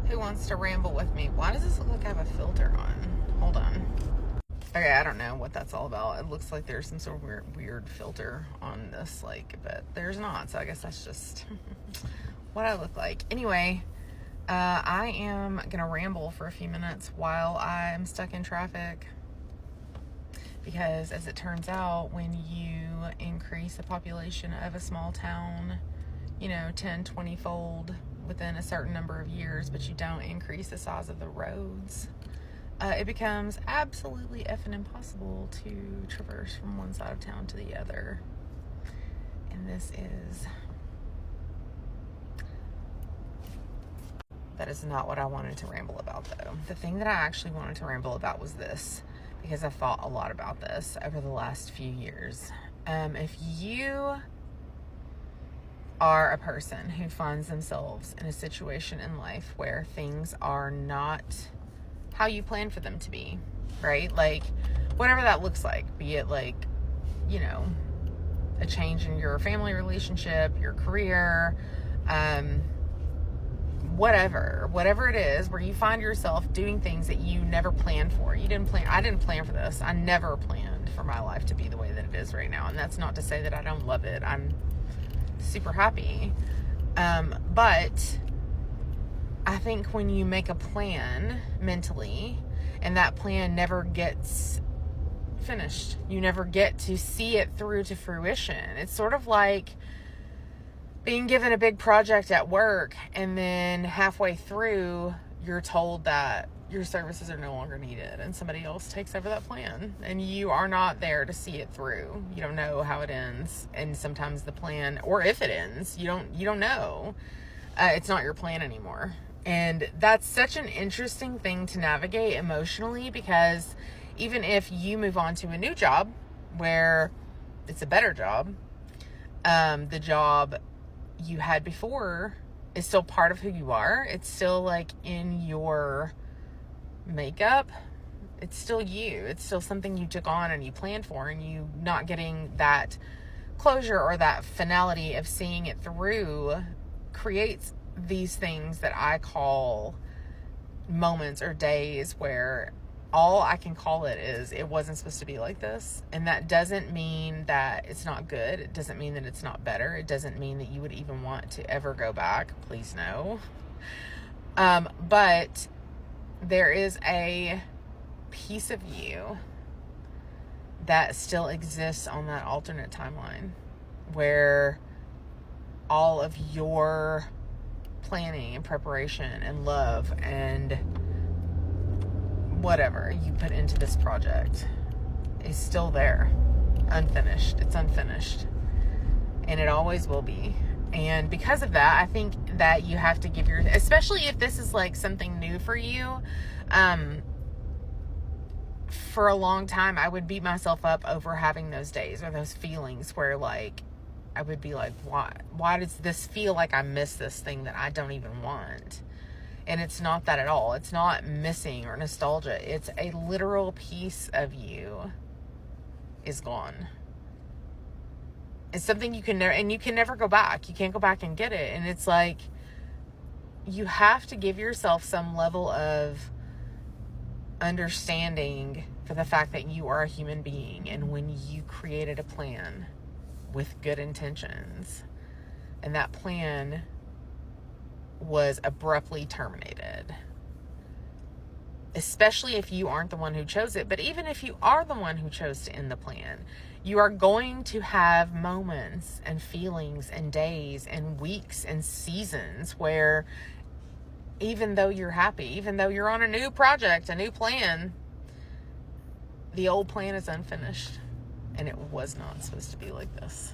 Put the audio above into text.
Who wants to ramble with me? Why does this look like I have a filter on? Hold on. Okay, I don't know what that's all about. It looks like there's some sort of weird filter on this, but there's not. So I guess that's just what I look like. Anyway, I am going to ramble for a few minutes while I'm stuck in traffic. Because as it turns out, when you increase the population of a small town, 10, 20-fold within a certain number of years, but you don't increase the size of the roads, it becomes absolutely effing impossible to traverse from one side of town to the other. And that is not what I wanted to ramble about, though. The thing that I actually wanted to ramble about was this, because I've thought a lot about this over the last few years. If you are a person who finds themselves in a situation in life where things are not how you plan for them to be, right? Like, whatever that looks like, be it like, a change in your family relationship, your career, whatever it is, where you find yourself doing things that you never planned for. I didn't plan for this. I never planned for my life to be the way that it is right now. And that's not to say that I don't love it. I'm super happy. But I think when you make a plan mentally and that plan never gets finished, you never get to see it through to fruition. It's sort of like being given a big project at work and then halfway through you're told that your services are no longer needed and somebody else takes over that plan and you are not there to see it through. You don't know how it ends, and sometimes the plan, or if it ends, you don't know. It's not your plan anymore. And that's such an interesting thing to navigate emotionally, because even if you move on to a new job where it's a better job, the job you had before is still part of who you are. It's still like in your makeup. It's still you. It's still something you took on and you planned for, and you not getting that closure or that finality of seeing it through creates these things that I call moments or days where all I can call it is, it wasn't supposed to be like this. And that doesn't mean that it's not good. It doesn't mean that it's not better. It doesn't mean that you would even want to ever go back. Please no. But there is a piece of you that still exists on that alternate timeline where all of your planning and preparation and love and whatever you put into this project is still there, unfinished. It's unfinished, and it always will be. And because of that, I think that you have to give especially if this is like something new for you. For a long time, I would beat myself up over having those days or those feelings where like I would be like, why does this feel like I miss this thing that I don't even want? And it's not that at all. It's not missing or nostalgia. It's a literal piece of you is gone. It's something you can never go back. You can't go back and get it. And it's like, you have to give yourself some level of understanding for the fact that you are a human being. And when you created a plan with good intentions, and that plan was abruptly terminated, especially if you aren't the one who chose it. But even if you are the one who chose to end the plan, you are going to have moments and feelings and days and weeks and seasons where even though you're happy, even though you're on a new project, a new plan, the old plan is unfinished, and it was not supposed to be like this.